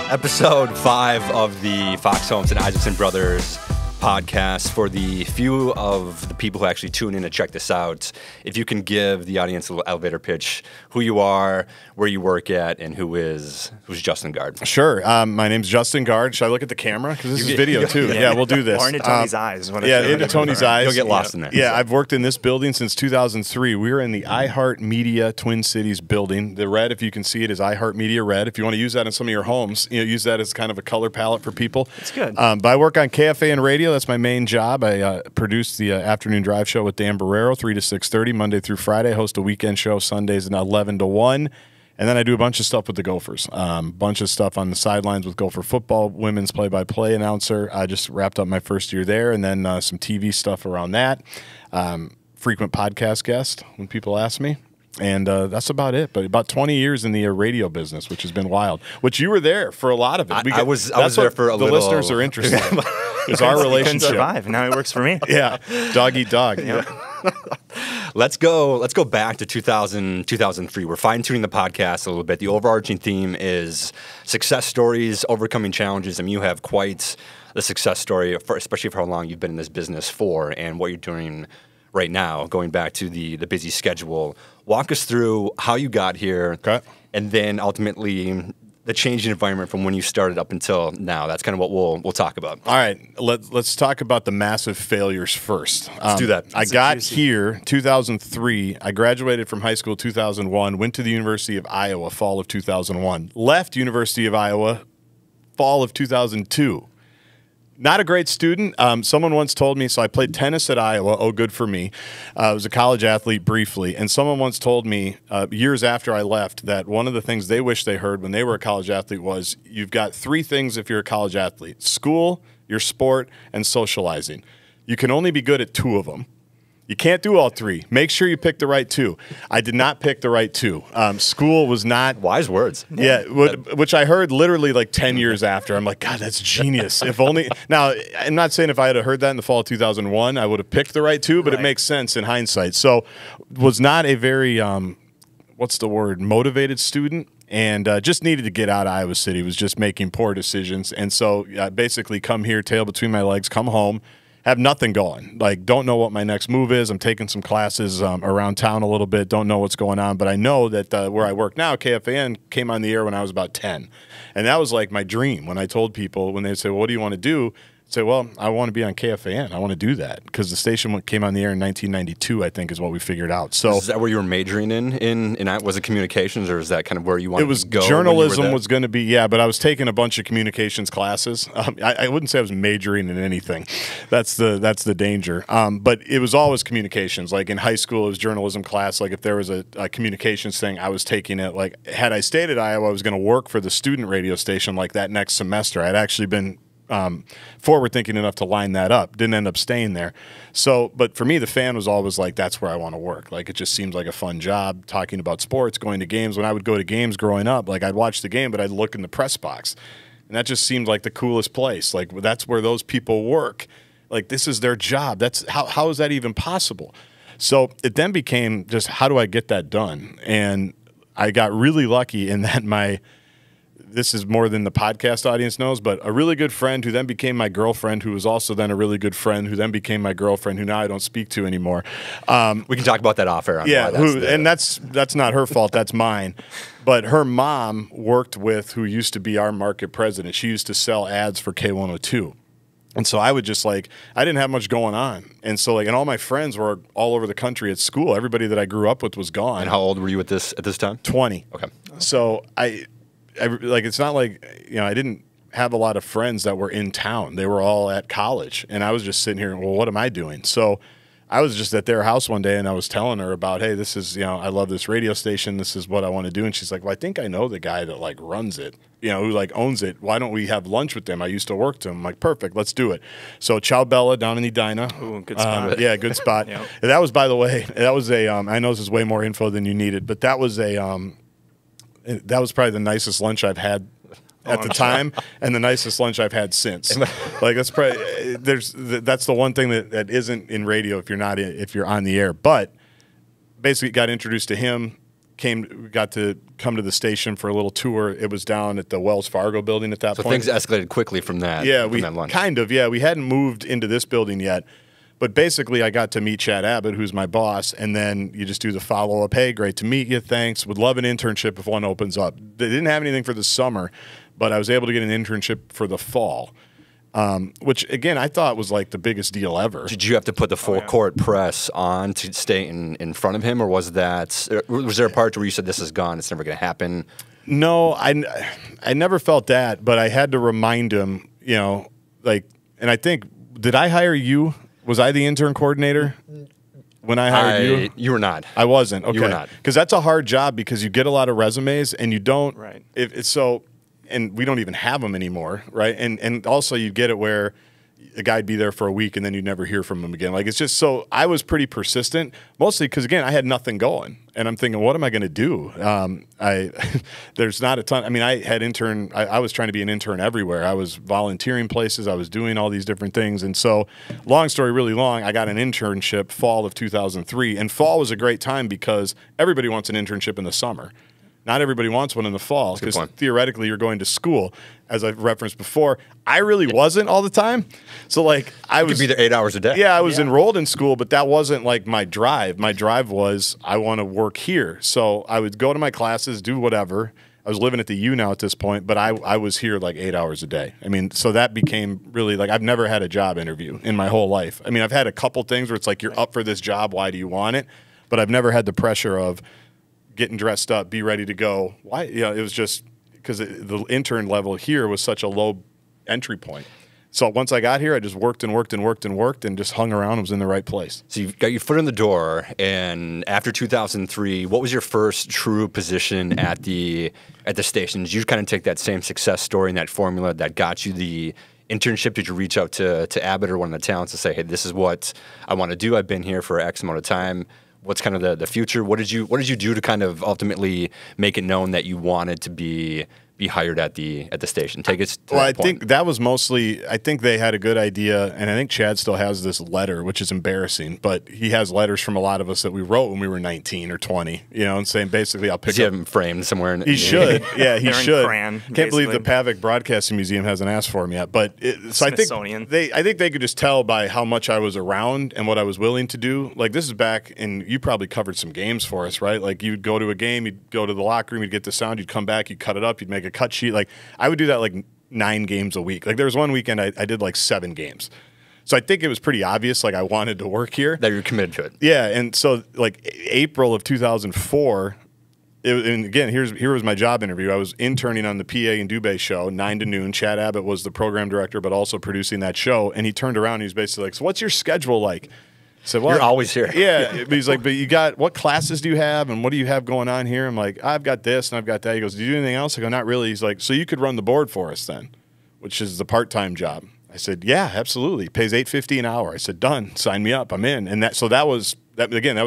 Episode 5 of the Fox Holmes and Isaacson Brothers podcast. For the few of the people who actually tune in to check this out, if you can give the audience a little elevator pitch, who you are, where you work at, and who's Justin Gaard. Sure. My name's Justin Gaard. Should I look at the camera? Because this is video, too. Yeah, we'll do this. Or into Tony's eyes. Into Tony's eyes. You'll get lost in there. Yeah, I've worked in this building since 2003. We were in the iHeart Media Twin Cities building. The red, if you can see it, is iHeart Media red. If you want to use that in some of your homes, use that as kind of a color palette for people. It's good. But I work on KFAN Radio. That's my main job. I produce the afternoon drive show with Dan Barreiro, 3 to 6:30, Monday through Friday. Host a weekend show Sundays at 11 to 1. And then I do a bunch of stuff with the Gophers. Bunch of stuff on the sidelines with Gopher football, women's play-by-play announcer. I just wrapped up my first year there, and then some TV stuff around that. Frequent podcast guest when people ask me. And that's about it. But about 20 years in the radio business, which has been wild. Which you were there for a lot of it. I was there for a little. The listeners are interested. It's our relationship. Couldn't survive. Now it works for me. Yeah, dog eat dog. Yeah. Let's go back to 2003. We're fine-tuning the podcast a little bit. The overarching theme is success stories, overcoming challenges. I mean, you have quite the success story, especially for how long you've been in this business for, and what you're doing right now, going back to the busy schedule. Walk us through how you got here, okay, and then ultimately the changing environment from when you started up until now. That's kind of what we'll talk about. All right, let's talk about the massive failures first. Let's do that. I got here 2003. I graduated from high school 2001. Went to the University of Iowa fall of 2001. Left University of Iowa fall of 2002. Not a great student. Someone once told me, so I played tennis at Iowa. Oh, good for me. I was a college athlete briefly. And someone once told me years after I left that one of the things they wish they heard when they were a college athlete was, you've got 3 things if you're a college athlete: school, your sport, and socializing. You can only be good at 2 of them. You can't do all 3. Make sure you pick the right 2. I did not pick the right 2. School was not... Wise words. Yeah, which I heard literally like 10 years after. I'm like, God, that's genius. If only... Now, I'm not saying if I had heard that in the fall of 2001, I would have picked the right 2, but It makes sense in hindsight. So was not a very, motivated student. And just needed to get out of Iowa City. Was just making poor decisions. And so I basically come here, tail between my legs, come home, have nothing going. Like, don't know what my next move is. I'm taking some classes around town a little bit. Don't know what's going on. But I know that where I work now, KFAN, came on the air when I was about 10. And that was like my dream. When I told people, when they say, well, what do you want to do? I'd say, well, I want to be on KFAN. I want to do that. Because the station came on the air in 1992, I think, is what we figured out. So is that where you were majoring in was it communications, or is that kind of where you wanted to go? Journalism was going to be, but I was taking a bunch of communications classes. I wouldn't say I was majoring in anything. That's the danger. But it was always communications. Like in high school, it was journalism class. Like if there was a communications thing, I was taking it. Like had I stayed at Iowa, I was going to work for the student radio station like that next semester. I'd actually been forward thinking enough to line that up. Didn't end up staying there. So, but for me, the fan was always like, that's where I want to work. Like, it just seems like a fun job, talking about sports, going to games. When I would go to games growing up, like I'd watch the game, but I'd look in the press box. And that just seemed like the coolest place. Like, that's where those people work. Like, this is their job. That's how is that even possible? So it then became just, how do I get that done? And I got really lucky in that this is more than the podcast audience knows, but a really good friend who then became my girlfriend, who was also then a really good friend, who then became my girlfriend, who now I don't speak to anymore. We can talk about that off air. Yeah, and that's not her fault. That's mine. But her mom worked with who used to be our market president. She used to sell ads for K102. And so I would just I didn't have much going on. And so and all my friends were all over the country at school. Everybody that I grew up with was gone. And how old were you at this time? 20. Okay. So it's not like, I didn't have a lot of friends that were in town. They were all at college. And I was just sitting here, well, what am I doing? So I was just at their house one day and I was telling her about, hey, this is, I love this radio station. This is what I want to do. And she's like, well, I think I know the guy that runs it, who owns it. Why don't we have lunch with them? I used to work to him. I'm like, perfect, let's do it. So Ciao Bella down in Edina. Ooh, good spot. Yeah, good spot. Yep. And that was, by the way, I know this is way more info than you needed, but that was that was probably the nicest lunch I've had at the time, and the nicest lunch I've had since. That's probably that's the one thing that isn't in radio if you're on the air. But basically, got introduced to him. got to come to the station for a little tour. It was down at the Wells Fargo building at that So point. things escalated quickly from that. Yeah, from we that lunch. we hadn't moved into this building yet. But basically, I got to meet Chad Abbott, who's my boss, and then you just do the follow-up. Hey, great to meet you. Thanks. Would love an internship if one opens up. They didn't have anything for the summer, but I was able to get an internship for the fall, which, again, I thought was like the biggest deal ever. Did you have to put the full court press on to stay in front of him, or was there a part where you said this is gone, it's never going to happen? No, I never felt that, but I had to remind him, and I think, did I hire you? Was I the intern coordinator when I hired you? You were not. I wasn't. Okay. You were not. Because that's a hard job because you get a lot of resumes and you don't. Right. If it's so, and we don't even have them anymore, right? And also you get it where a guy'd be there for a week and then you'd never hear from him again. Like it's just so I was pretty persistent, mostly because again I had nothing going, and I'm thinking, what am I going to do? There's not a ton. I mean, I was trying to be an intern everywhere. I was volunteering places. I was doing all these different things, and so long story really long, I got an internship fall of 2003, and fall was a great time because everybody wants an internship in the summer. Not everybody wants one in the fall because theoretically you're going to school. As I've referenced before, I really wasn't all the time. So like I was You could be there 8 hours a day. Yeah, I was enrolled in school, but that wasn't like my drive. My drive was I want to work here. So I would go to my classes, do whatever. I was living at the U now at this point, but I was here like 8 hours a day. I mean, so that became really like I've never had a job interview in my whole life. I mean, I've had a couple things where it's like you're up for this job, why do you want it? But I've never had the pressure of getting dressed up, be ready to go. Why? It was just because the intern level here was such a low entry point. So once I got here, I just worked and worked and worked and worked and just hung around and was in the right place. So you've got your foot in the door, and after 2003, what was your first true position at the station? Did you kind of take that same success story and that formula that got you the internship? Did you reach out to Abbott or one of the talents to say, hey, this is what I want to do. I've been here for X amount of time. What's kind of the future? What did you do to kind of ultimately make it known that you wanted to be hired at the station? Take us to that point. Think that was mostly, I think they had a good idea, and I think Chad still has this letter, which is embarrassing, but he has letters from a lot of us that we wrote when we were 19 or 20, and saying basically I'll pick up. Does he have them framed somewhere? He should. Yeah, he should. Crayon, Can't believe the Pavic Broadcasting Museum hasn't asked for him yet. But so I think they could just tell by how much I was around and what I was willing to do. Like this is back, and you probably covered some games for us, right? Like you'd go to a game, you'd go to the locker room, you'd get the sound, you'd come back, you'd cut it up, you'd make a cut sheet. Like I would do that like 9 games a week. Like there was one weekend I did like 7 games. So I think it was pretty obvious like I wanted to work here. That you're committed to it. Yeah, and so like April of 2004, and again, here was my job interview. I was interning on the PA and Dubay Show, 9 to noon. Chad Abbott was the program director, but also producing that show. And he turned around and he was basically like, so what's your schedule like? I said, well, you're always here. Yeah. But he's like, but what classes do you have and what do you have going on here? I'm like, I've got this and I've got that. He goes, do you do anything else? I go, not really. He's like, so you could run the board for us then, which is the part-time job. I said, yeah, absolutely. Pays $8.50 an hour. I said, done. Sign me up. I'm in. And that was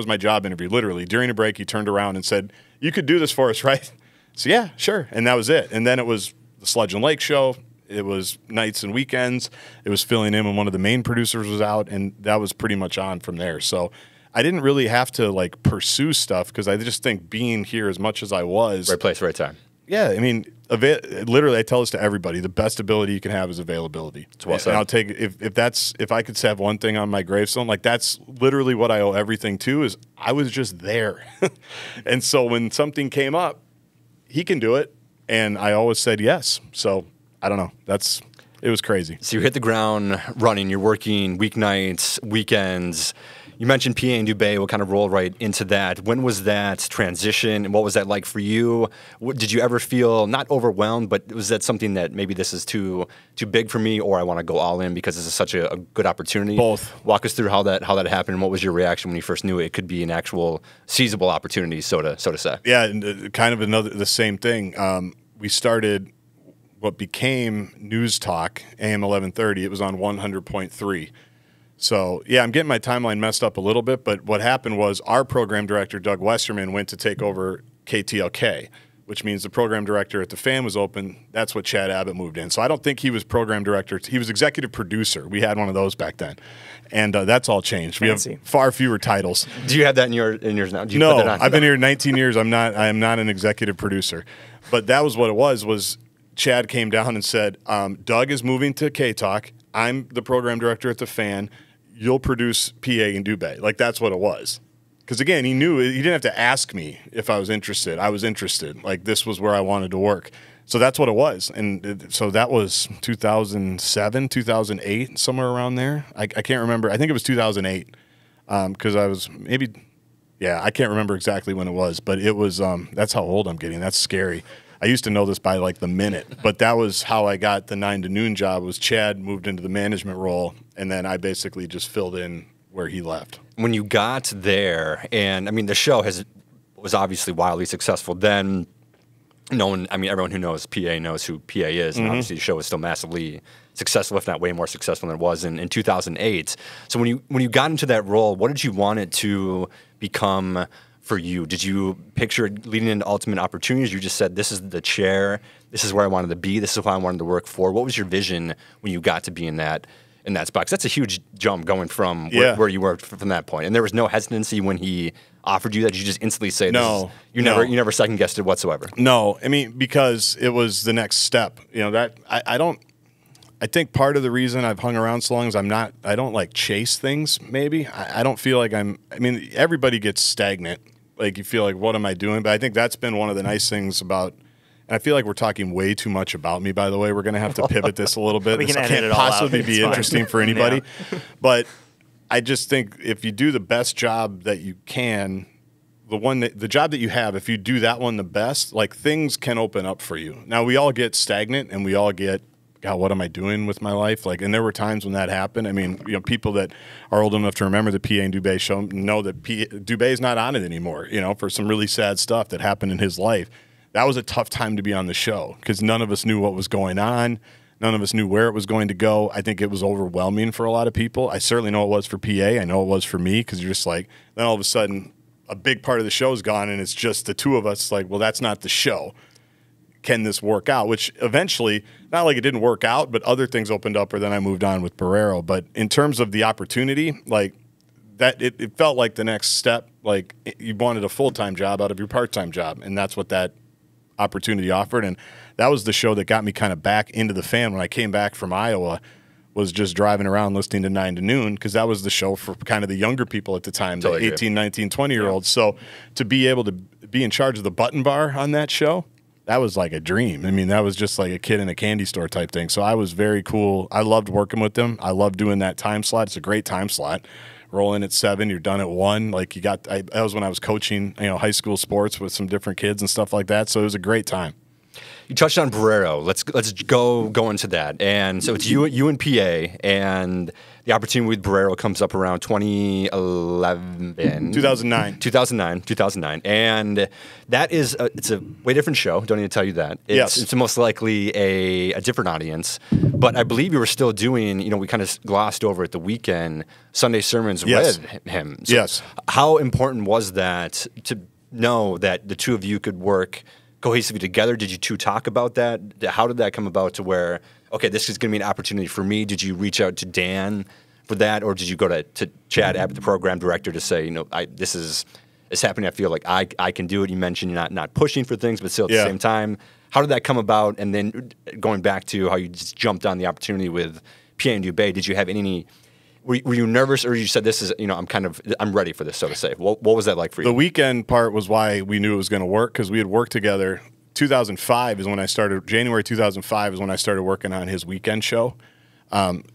my job interview. Literally during a break, he turned around and said, you could do this for us, right? So yeah, sure. And that was it. And then it was the Sludge and Lake show. It was nights and weekends. It was filling in when one of the main producers was out, and that was pretty much on from there. So I didn't really have to like pursue stuff because I just think being here as much as I was. Right place, right time. Yeah, I mean, literally, I tell this to everybody: the best ability you can have is availability. It's well said. And I'll take if I could have one thing on my gravestone, like that's literally what I owe everything to. Is I was just there, and so when something came up, he can do it, and I always said yes. So I don't know. It was crazy. So you hit the ground running. You're working weeknights, weekends. You mentioned PA and Dubay. We'll kind of roll right into that. When was that transition, and what was that like for you? Did you ever feel not overwhelmed, but was that something that maybe this is too big for me, or I want to go all in because this is such a good opportunity? Both. Walk us through how that happened, and what was your reaction when you first knew it could be an actual seizable opportunity, so to say? Yeah, and kind of the same thing. We started what became News Talk, AM 1130. It was on 100.3. So, yeah, I'm getting my timeline messed up a little bit, but what happened was our program director, Doug Westerman, went to take over KTLK, which means the program director at the Fan was open. That's what Chad Abbott moved in. So I don't think he was program director. He was executive producer. We had one of those back then. And that's all changed. Fancy. We have far fewer titles. Do you have that in yours now? Do you No, put that on? I've been here 19 years. I am not an executive producer. But that was what it was Chad came down and said, Doug is moving to K-Talk. I'm the program director at the Fan. You'll produce PA and Dubay. Like, that's what it was. Because, again, he knew he didn't have to ask me if I was interested. I was interested. Like, this was where I wanted to work. So that's what it was. And so that was 2007, 2008, somewhere around there. I can't remember. I think it was 2008 because I was I can't remember exactly when it was. But it was that's how old I'm getting. That's scary. I used to know this by like the minute. But that was how I got the 9 to noon job was Chad moved into the management role, and then I basically just filled in where he left. When you got there, and I mean, the show was obviously wildly successful then. Everyone who knows PA knows who PA is, and obviously the show is still massively successful, if not way more successful than it was in 2008. So when you got into that role, what did you want it to become for you? Did you picture it leading into ultimate opportunities? You just said, this is the chair, this is where I wanted to be, this is what I wanted to work for. What was your vision when you got to be in that spot? 'Cause that's a huge jump going from where you were from that point. And there was no hesitancy when he offered you that. You just instantly say, you never second guessed it whatsoever. No, I mean, because it was the next step. I think part of the reason I've hung around so long is I don't like chase things. Maybe I don't feel like everybody gets stagnant. Like, you feel like, what am I doing? But I think that's been one of the nice things about. And I feel like we're talking way too much about me, by the way. We're going to have to pivot this a little bit. We can this edit can't it all out. possibly It's be fine. interesting for anybody. Yeah. But I just think if you do the best job that you can, the job that you have, if you do that one the best, like, things can open up for you. Now, we all get stagnant and we all get, God, what am I doing with my life? Like, and there were times when that happened. I mean, people that are old enough to remember the PA and Dubay Show know that Dubay is not on it anymore, for some really sad stuff that happened in his life. That was a tough time to be on the show because none of us knew what was going on. None of us knew where it was going to go. I think it was overwhelming for a lot of people. I certainly know it was for PA. I know it was for me because you're just like, then all of a sudden a big part of the show is gone and it's just the two of us. Like, well, that's not the show. Can this work out? Which eventually, not like it didn't work out, but other things opened up, or then I moved on with Barreiro. But in terms of the opportunity, like that, it felt like the next step. Like, you wanted a full-time job out of your part-time job, and that's what that opportunity offered. And that was the show that got me kind of back into the Fan when I came back from Iowa, was just driving around listening to 9 to noon, because that was the show for kind of the younger people at the time, the 18, 19, 20-year-olds. So to be able to be in charge of the button bar on that show, that was like a dream. I mean, that was just like a kid in a candy store type thing. So I was very cool. I loved working with them. I loved doing that time slot. It's a great time slot. Roll in at 7, you're done at 1. Like, that was when I was coaching, high school sports with some different kids and stuff like that. So it was a great time. You touched on Barreiro. Let's go into that. And so it's you and PA, and the opportunity with Barreiro comes up around 2011. 2009. And that is it's a way different show. Don't need to tell you that. It's most likely a different audience. But I believe you were still doing, we kind of glossed over at the weekend, Sunday sermons with him. So yes. How important was that to know that the two of you could work cohesively together? Did you two talk about that? How did that come about to where, okay, this is going to be an opportunity for me? Did you reach out to Dan for that, or did you go to Chad Abbott, the program director, to say, this is happening? I feel like I can do it. You mentioned you're not pushing for things, but still at the same time. How did that come about? And then going back to how you just jumped on the opportunity with PA and Dubay, did you have any? Were you nervous, or you said, this is, I'm ready for this, so to say? What was that like for you? The weekend part was why we knew it was going to work, because we had worked together. 2005 is when I started. January 2005 is when I started working on his weekend show.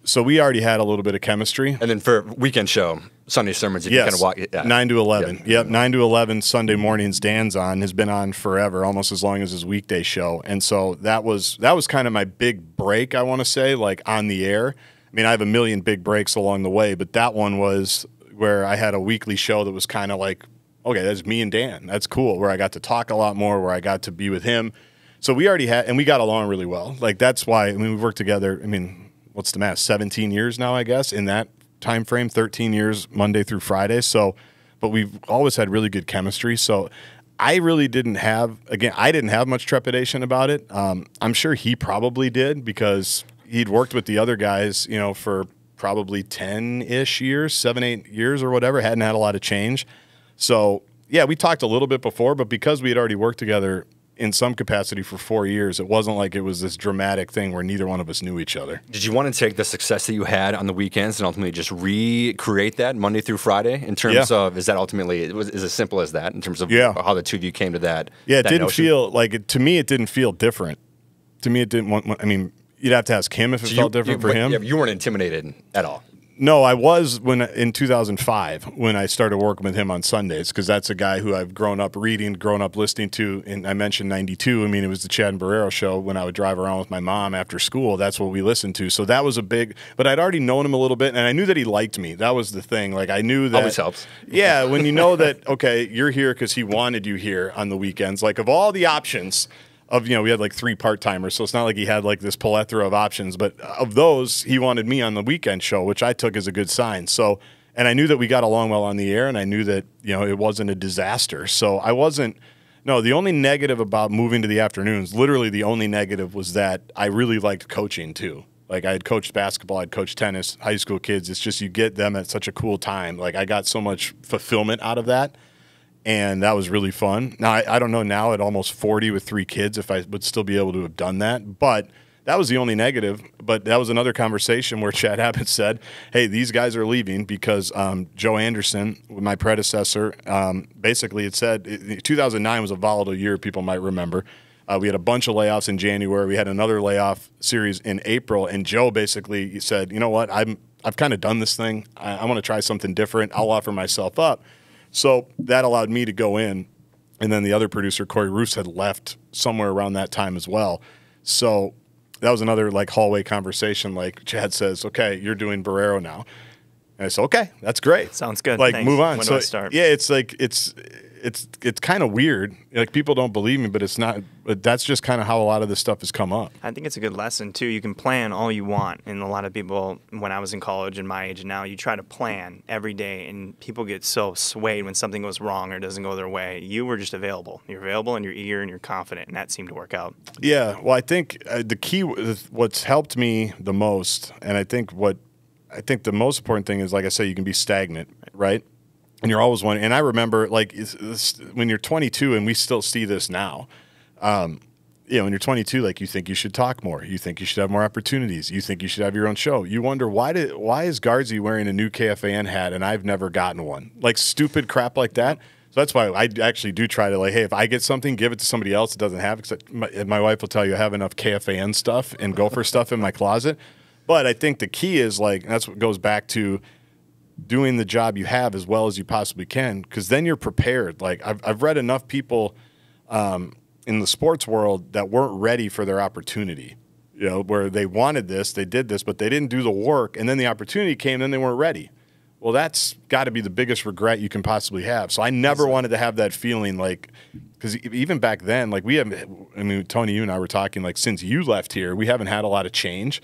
So we already had a little bit of chemistry. And then for weekend show, Sunday sermons, you kind of walk. 9 to 11. Yep, 9 to 11 Sunday mornings. Dan's on, has been on forever, almost as long as his weekday show. And so that was kind of my big break, I want to say, like on the air. I mean, I have a million big breaks along the way, but that one was where I had a weekly show that was kind of like, okay, that's me and Dan. That's cool, where I got to talk a lot more, where I got to be with him. So we already had, and we got along really well. Like, that's why, we've worked together, what's the math, 17 years now, I guess, in that time frame, 13 years, Monday through Friday. So, but we've always had really good chemistry. So I really didn't have, again, I didn't have much trepidation about it. I'm sure he probably did because he'd worked with the other guys, you know, for probably 10-ish years, 7, 8 years or whatever, hadn't had a lot of change. So, yeah, we talked a little bit before, but because we had already worked together in some capacity for 4 years, it wasn't like it was this dramatic thing where neither one of us knew each other. Did you want to take the success that you had on the weekends and ultimately just recreate that Monday through Friday in terms of, is that ultimately, is as simple as that in terms of how the two of you came to that? Yeah, it that didn't notion? feel like, to me, it didn't feel different. To me, it didn't want, I mean, you'd have to ask him if it felt different for him. Yeah, you weren't intimidated at all. No, I was in 2005 when I started working with him on Sundays because that's a guy who I've grown up reading, grown up listening to. And I mentioned 92. I mean, it was the Chad and Barreiro show when I would drive around with my mom after school. That's what we listened to. So that was a big – but I'd already known him a little bit, and I knew that he liked me. That was the thing. Like I knew that – Always helps. Yeah, when you know that, okay, you're here because he wanted you here on the weekends. Like of all the options – we had like 3 part-timers, so it's not like he had like this plethora of options. But of those, he wanted me on the weekend show, which I took as a good sign. So, and I knew that we got along well on the air, and I knew that, it wasn't a disaster. So I wasn't – no, the only negative about moving to the afternoons, literally the only negative was that I really liked coaching too. Like I had coached basketball, I'd coached tennis, high school kids. It's just you get them at such a cool time. Like I got so much fulfillment out of that. And that was really fun. Now, I don't know now at almost 40 with 3 kids if I would still be able to have done that. But that was the only negative. But that was another conversation where Chad Abbott said, hey, these guys are leaving because Joe Anderson, my predecessor, basically it said 2009 was a volatile year, people might remember. We had a bunch of layoffs in January. We had another layoff series in April. And Joe basically said, you know what, I've kind of done this thing. I want to try something different. I'll offer myself up. So that allowed me to go in, and then the other producer, Corey Roos, had left somewhere around that time as well. So that was another like hallway conversation. Like Chad says, "Okay, you're doing Barreiro now," and I said, "Okay, that's great. Sounds good. Like Thanks. move on." When So do I start? yeah, it's like it's kind of weird. Like people don't believe me, but it's not. But that's just kind of how a lot of this stuff has come up. I think it's a good lesson, too. You can plan all you want. And a lot of people, when I was in college and my age now, you try to plan every day, and people get so swayed when something goes wrong or doesn't go their way. You were just available. You're available, and you're eager, and you're confident, and that seemed to work out. Yeah, well, I think the key, what's helped me the most, and I think the most important thing is, like I say, you can be stagnant, right? And you're always one. And I remember, like, when you're 22, and we still see this now, when you're 22, like, you think you should talk more. You think you should have more opportunities. You think you should have your own show. You wonder, why is Guardsy wearing a new KFAN hat and I've never gotten one? Like, stupid crap like that. So that's why I actually do try to, like, hey, if I get something, give it to somebody else that doesn't have it. My wife will tell you I have enough KFAN stuff and Gopher stuff in my closet. But I think the key is, like, and that's what goes back to doing the job you have as well as you possibly can, because then you're prepared. Like I've read enough people in the sports world that weren't ready for their opportunity, where they wanted this, they did this, but they didn't do the work, and then the opportunity came, then they weren't ready. Well, that's got to be the biggest regret you can possibly have. So I never wanted to have that feeling, like, because even back then, like Tony, you and I were talking, like, since you left here, we haven't had a lot of change.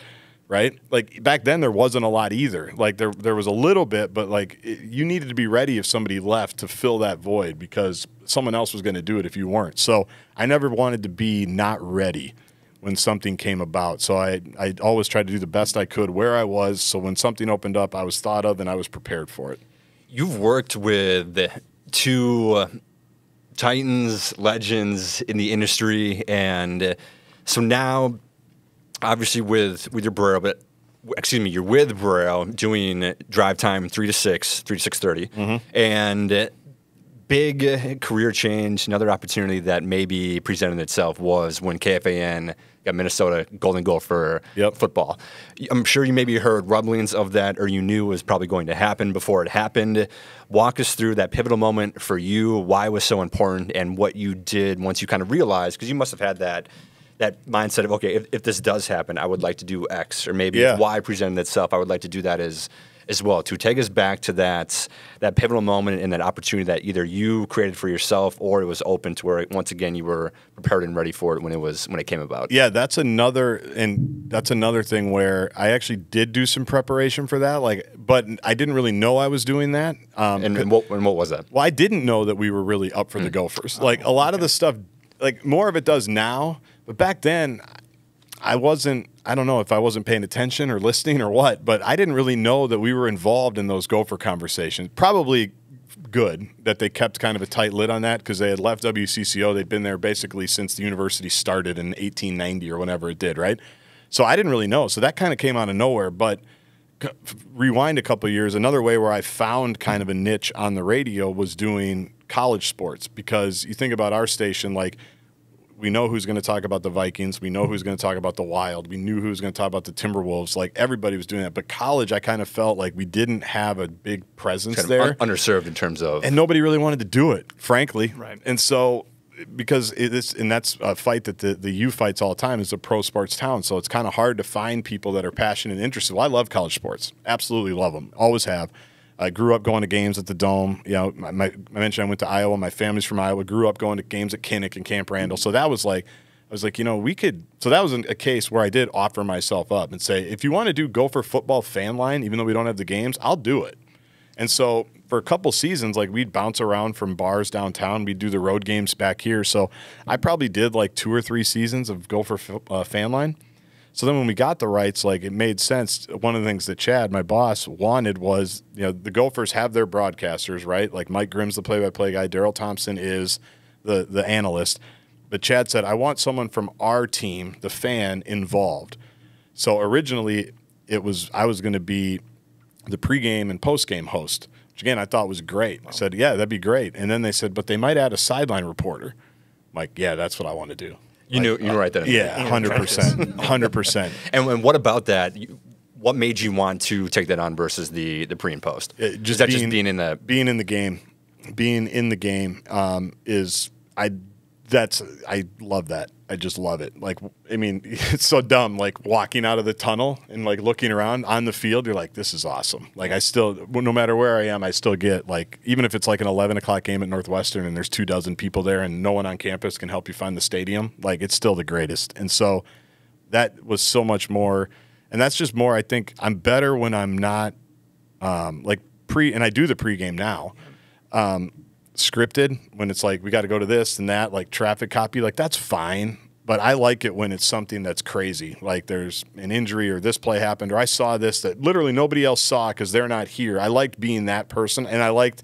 Right? Like back then there wasn't a lot either. Like there was a little bit, but like you needed to be ready if somebody left to fill that void because someone else was going to do it if you weren't. So I never wanted to be not ready when something came about. So I always tried to do the best I could where I was, so when something opened up, I was thought of and I was prepared for it. You've worked with the 2 Titans legends in the industry, and so now obviously with your Barreiro, but you're with Barreiro doing drive time 3 to 6, 3 to 6:30, and big career change. Another opportunity that maybe presented itself was when KFAN got Minnesota Golden Gopher football. I'm sure you maybe heard rumblings of that, or you knew it was probably going to happen before it happened. Walk us through that pivotal moment for you, why it was so important, and what you did once you kind of realized, because you must have had that that mindset of, okay, if this does happen, I would like to do X, or maybe if Y presented itself, I would like to do that as well. To take us back to that pivotal moment and that opportunity that either you created for yourself or it was open to where once again you were prepared and ready for it when it came about. Yeah, that's another thing where I actually did do some preparation for that. But I didn't really know I was doing that. And what was that? Well, I didn't know that we were really up for the Gophers. A lot of the stuff, more of it does now, but back then I don't know if I wasn't paying attention or listening or what, but I didn't really know that we were involved in those Gopher conversations. Probably good that they kept kind of a tight lid on that because they had left WCCO. They'd been there basically since the university started in 1890 or whenever it did, right? So I didn't really know. So that kind of came out of nowhere. But rewind a couple of years, another way where I found kind of a niche on the radio was doing college sports, because you think about our station, we know who's going to talk about the Vikings. We know who's going to talk about the Wild. We knew who was going to talk about the Timberwolves. Everybody was doing that. But college, I kind of felt like we didn't have a big presence there. Underserved in terms of. And nobody really wanted to do it, frankly. Right. And so, because that's a fight that the U fights all the time, is a pro sports town. So it's kind of hard to find people that are passionate and interested. Well, I love college sports. Absolutely love them. Always have. I grew up going to games at the Dome. I mentioned I went to Iowa. My family's from Iowa. Grew up going to games at Kinnick and Camp Randall. So that was I was like, we could. So that was a case where I did offer myself up and say, if you want to do Gopher football fan line, even though we don't have the games, I'll do it. And so for a couple seasons, we'd bounce around from bars downtown. We'd do the road games back here. So I probably did 2 or 3 seasons of Gopher fan line. So then when we got the rights, it made sense. One of the things that Chad, my boss, wanted was, the Gophers have their broadcasters, right? Mike Grimm's the play-by-play guy. Darryl Thompson is the analyst. But Chad said, I want someone from our team, the fan, involved. So originally I was going to be the pregame and postgame host, which, again, I thought was great. Wow. I said, yeah, that'd be great. And then they said, but they might add a sideline reporter. I'm like, yeah, that's what I want to do. You knew right then. Yeah, 100%. 100%. And what about that? What made you want to take that on versus the pre and post? Just being in the game? Being in the game I love that. I just love it. It's so dumb. Walking out of the tunnel and looking around on the field, you're like, this is awesome. I still, no matter where I am, I still get even if it's an 11 o'clock game at Northwestern and there's 24 people there and no one on campus can help you find the stadium, it's still the greatest. And so that was so much more. And that's just more, I think I'm better when I'm not and I do the pregame now. Scripted, when it's we got to go to this and that, traffic copy, that's fine. But I like it when it's something that's crazy, there's an injury or this play happened or I saw this that literally nobody else saw because they're not here. I liked being that person, and I liked,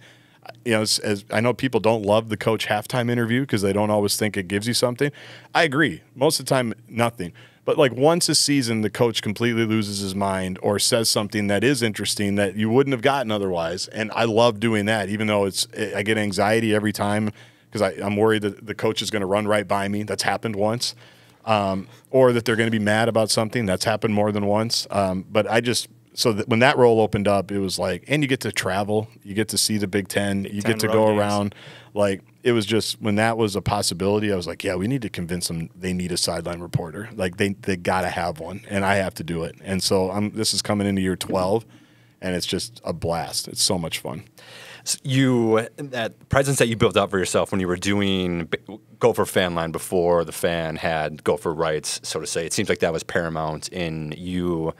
as I know people don't love the coach halftime interview because they don't always think it gives you something. I agree. Most of the time, nothing. But once a season, the coach completely loses his mind or says something that is interesting that you wouldn't have gotten otherwise. And I love doing that, even though I get anxiety every time because I'm worried that the coach is going to run right by me. That's happened once. Or that they're going to be mad about something. That's happened more than once. But when that role opened up, it was and you get to travel. You get to see the Big Ten. You get to go around. It was just, when that was a possibility, I was like, yeah, we need to convince them they need a sideline reporter. They got to have one, and I have to do it. And so this is coming into year 12, and it's just a blast. It's so much fun. That presence that you built up for yourself when you were doing Gopher fan line before the fan had Gopher rights, so to say, it seems like that was paramount in you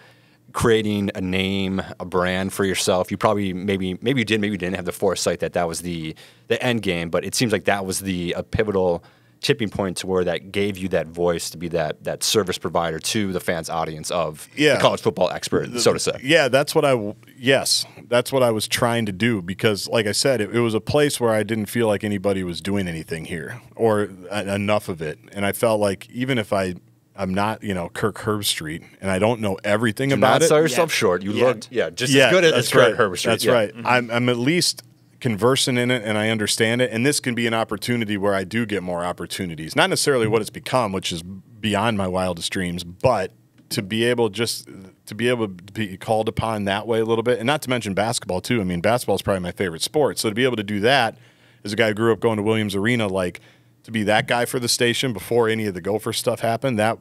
creating a name, a brand for yourself. You probably maybe you did, maybe you didn't have the foresight that was the end game, but it seems like that was a pivotal tipping point to where that gave you that voice to be that service provider to the fans' audience of the college football expert, so to say. Yeah, that's what I was trying to do, because like I said, it was a place where I didn't feel like anybody was doing anything here or enough of it. And I felt like even if I'm not, Kirk Herbstreit, and I don't know everything about it. Do not sell yourself short. You looked just as good as Kirk Herbstreit. That's right. Mm-hmm. I'm at least conversant in it, and I understand it. And this can be an opportunity where I do get more opportunities. Not necessarily what it's become, which is beyond my wildest dreams, but to be able to be called upon that way a little bit. And not to mention basketball, too. I mean, basketball is probably my favorite sport. So to be able to do that, as a guy who grew up going to Williams Arena, to to be that guy for the station before any of the Gopher stuff happened. That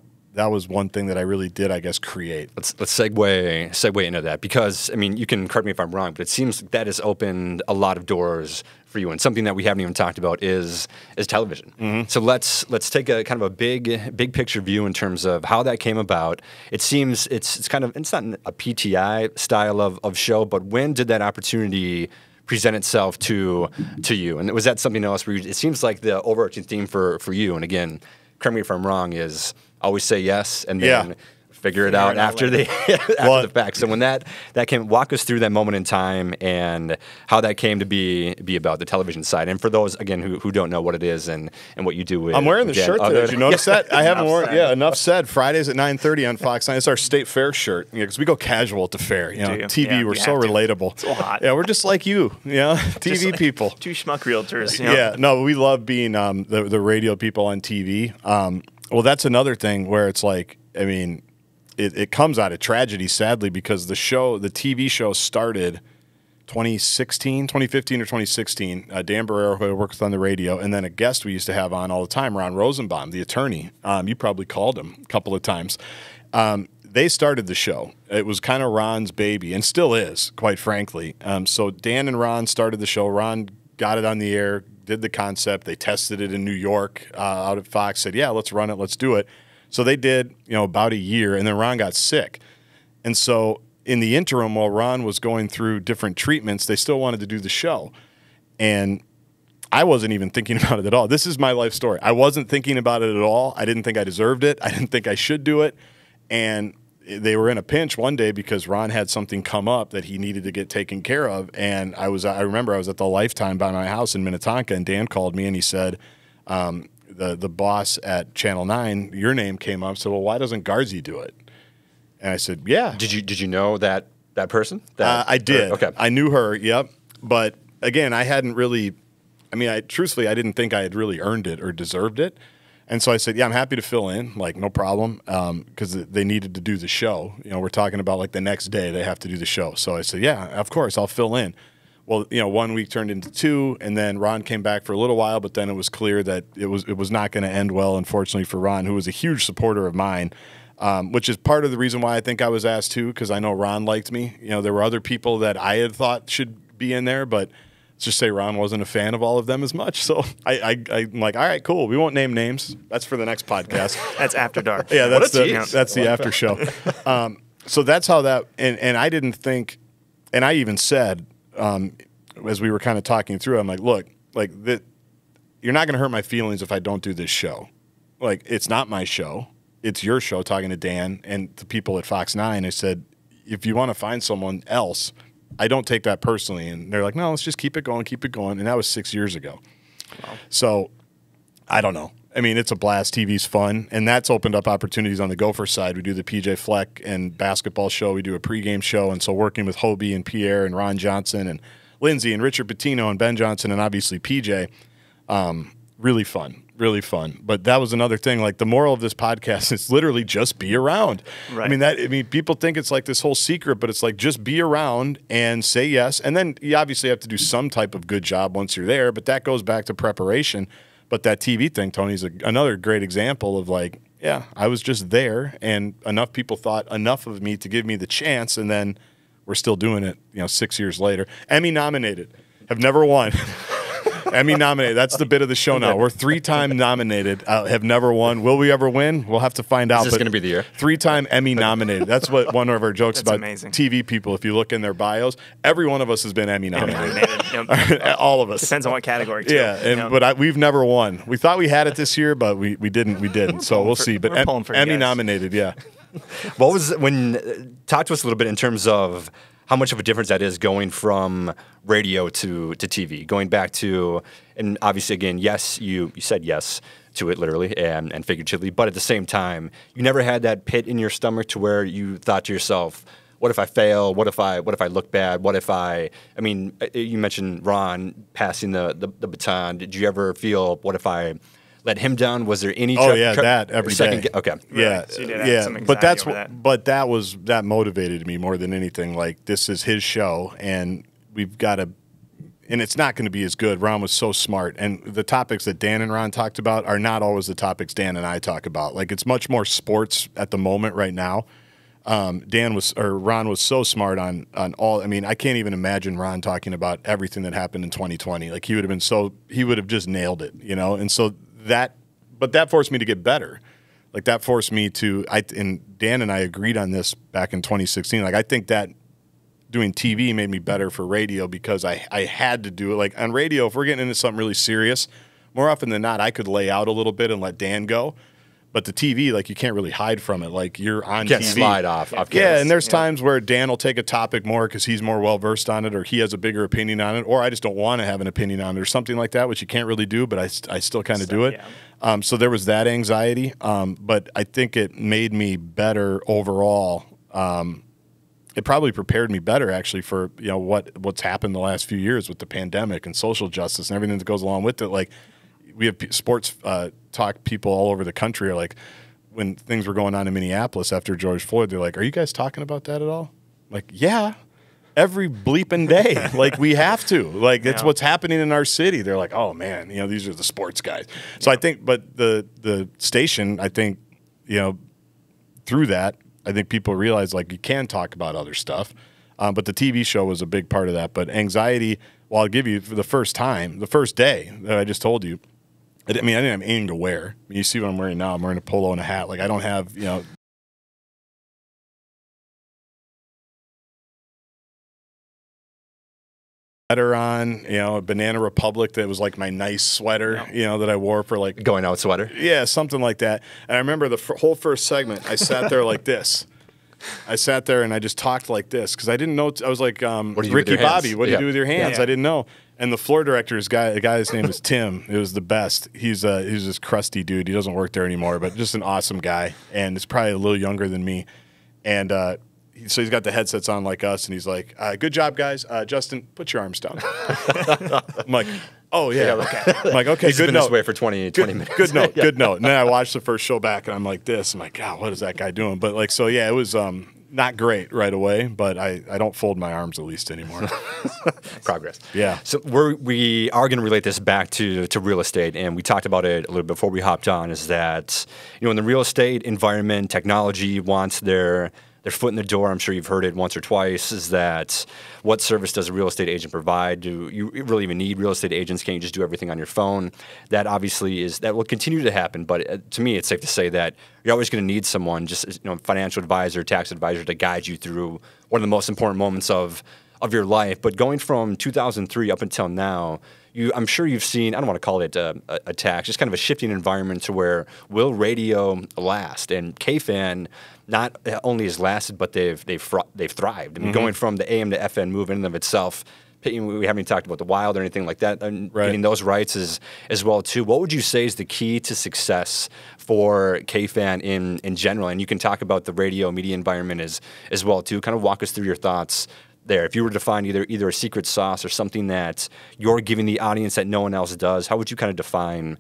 was one thing that I really did, I guess, create. Let's segue into that, because I mean, you can correct me if I'm wrong, but it seems that has opened a lot of doors for you, and something that we haven't even talked about is television. Mm-hmm. So let's take a kind of a big picture view in terms of how that came about. It seems it's not a PTI style of show, but when did that opportunity present itself to you? And was that something else where it seems like the overarching theme for you, and again, correct me if I'm wrong, is always say yes and then figure it out after the fact. So when that came, walk us through that moment in time and how that came to be about the television side. And for those, again, who don't know what it is and what you do with I'm wearing the shirt today. Did you notice that? I haven't worn it. Yeah, enough said. Fridays at 9:30 on Fox 9. It's our state fair shirt. Because we go casual at the fair. TV, we're so relatable. So hot. Yeah, we're just like you. TV like people. Two schmuck realtors. Yeah, no, we love being the radio people on TV. Well, that's another thing where it's like, I mean, it comes out of tragedy, sadly, because the TV show started 2015 or 2016. Dan Barreiro, who I worked with on the radio, and then a guest we used to have on all the time, Ron Rosenbaum, the attorney. You probably called him a couple of times. They started the show. It was kind of Ron's baby, and still is, quite frankly. So Dan and Ron started the show. Ron got it on the air, did the concept. They tested it in New York out at Fox, said, yeah, let's run it, let's do it. So they did, about a year, and then Ron got sick. And so in the interim, while Ron was going through different treatments, they still wanted to do the show. And I wasn't even thinking about it at all. This is my life story. I wasn't thinking about it at all. I didn't think I deserved it. I didn't think I should do it. And they were in a pinch one day because Ron had something come up that he needed to get taken care of. And I remember I was at the Lifetime by my house in Minnetonka, and Dan called me and he said, the boss at Channel 9, your name came up. So, well, why doesn't Garzy do it? And I said, yeah. Did you know that person? I did. Okay. I knew her. Yep. But again, I hadn't really. I mean, truthfully, I didn't think I had really earned it or deserved it. And so I said, yeah, I'm happy to fill in. Like, no problem. Because they needed to do the show. We're talking about like the next day they have to do the show. So I said, yeah, of course, I'll fill in. Well, 1 week turned into 2, and then Ron came back for a little while, but then it was clear that it was not going to end well, unfortunately, for Ron, who was a huge supporter of mine, which is part of the reason why I think I was asked too, because I know Ron liked me. There were other people that I had thought should be in there, but let's just say Ron wasn't a fan of all of them as much. So I'm like, all right, cool. We won't name names. That's for the next podcast. That's After Dark. Yeah, that's the after show. So that's how that, and I didn't think, and I even said, as we were kind of talking through, I'm like, look, like you're not going to hurt my feelings if I don't do this show. Like, it's not my show. It's your show, talking to Dan and the people at Fox 9. I said, if you want to find someone else, I don't take that personally. And they're like, no, let's just keep it going. And that was 6 years ago. Wow. So I don't know. I mean, it's a blast. TV's fun. And that's opened up opportunities on the Gopher side. We do the PJ Fleck and basketball show. We do a pregame show. And so working with Hobie and Pierre and Ron Johnson and Lindsay and Richard Pitino and Ben Johnson and obviously PJ, really fun. Really fun. But that was another thing. Like, the moral of this podcast is literally just be around. Right. I mean, people think it's like this whole secret, but it's like, just be around and say yes. And then you obviously have to do some type of good job once you're there, but that goes back to preparation. But that TV thing, Tony's another great example of, like, yeah, I was just there, and enough people thought enough of me to give me the chance, and then we're still doing it, 6 years later. Emmy nominated. Have never won. Emmy nominated. That's the bit of the show now. We're 3-time nominated. Have never won. Will we ever win? We'll have to find out. Is this going to be the year? 3-time Emmy nominated. That's what one of our jokes about amazing. TV people. If you look in their bios, every one of us has been Emmy nominated. All of us. Depends on what category, too. Yeah, but we've never won. We thought we had it this year, but we didn't. We didn't. So we'll see. But Emmy nominated, yeah. What was talk to us a little bit in terms of how much of a difference that is going from radio to TV, going back to, and obviously, again, yes, you said yes to it literally and figuratively, but at the same time, you never had that pit in your stomach to where you thought to yourself, what if I fail? What if I look bad? I mean, you mentioned Ron passing the baton. Did you ever feel, what if I let him down? Was there any? That every day. Okay. Yeah, right. So you did have some anxiety that motivated me more than anything. Like, this is his show, and we've got to. and it's not going to be as good. Ron was so smart, and the topics that Dan and Ron talked about are not always the topics Dan and I talk about. Like, it's much more sports at the moment right now. Ron was so smart on all. I mean, I can't even imagine Ron talking about everything that happened in 2020. Like, he would have just nailed it, you know. And so that forced me to get better. Like, that forced me to. And Dan and I agreed on this back in 2016. Like, I think that doing TV made me better for radio because I had to do it. Like, on radio, if we're getting into something really serious, more often than not, I could lay out a little bit and let Dan go. But the TV, like, you can't really hide from it. Like, you're on TV. Can't slide off. Yeah, and there's times where Dan will take a topic more because he's more well-versed on it, or he has a bigger opinion on it, or I just don't want to have an opinion on it or something like that, which you can't really do, but I still kind of do it. Yeah. So there was that anxiety, but I think it made me better overall. It probably prepared me better, actually, for, you know, what's happened the last few years with the pandemic and social justice and everything that goes along with it. Like, we have sports talk people all over the country are like, when things were going on in Minneapolis after George Floyd, they're like, "Are you guys talking about that at all?" Like, yeah, every bleeping day. Like, we have to. Like, it's what's happening in our city. They're like, "Oh man, you know, these are the sports guys." So I think, but the station, I think, you know, through that, I think people realize, like, you can talk about other stuff. But the TV show was a big part of that. But anxiety, well, I'll give you, for the first day that I just told you, I didn't have anything to wear. I mean, you see what I'm wearing now. I'm wearing a polo and a hat. Like, I don't have, you know. Sweater on, you know, a Banana Republic that was like my nice sweater, you know, that I wore for like. Going out sweater? Yeah, something like that. And I remember the whole first segment, I sat there like this. I sat there and I just talked like this because I didn't know. I was like, Ricky Bobby, what do you do with your hands? Yeah. I didn't know. And the floor director's guy, the guy's name is Tim. It was the best. He's this crusty dude. He doesn't work there anymore, but just an awesome guy. And he's probably a little younger than me. And so he's got the headsets on like us, and he's like, "Good job, guys. Justin, put your arms down." I'm like, "Oh yeah, okay." I'm like, "Okay, he's good been note." this way for 20 minutes. Good note, good note. And then I watched the first show back, and I'm like, "This." I'm like, "God, what is that guy doing?" But like, so yeah, it was not great right away, but I don't fold my arms at least anymore. Progress. Yeah. So we are going to relate this back to real estate, and we talked about it a little before we hopped on, is that, you know, in the real estate environment, technology wants their foot in the door. I'm sure you've heard it once or twice, is that what service does a real estate agent provide? Do you really even need real estate agents? Can't you just do everything on your phone? That obviously that will continue to happen, but to me, it's safe to say that you're always going to need someone, just, you know, financial advisor, tax advisor, to guide you through one of the most important moments of your life. But going from 2003 up until now, I'm sure you've seen, I don't want to call it a tax, just kind of a shifting environment to where will radio last? And KFAN not only has lasted, but they've thrived. I mean, going from the AM to FM move in and of itself, we haven't even talked about the Wild or anything like that, and getting those rights as well too. What would you say is the key to success for KFAN in general? And you can talk about the radio media environment as well too. Kind of walk us through your thoughts there. If you were to find either a secret sauce or something that you're giving the audience that no one else does, how would you kind of define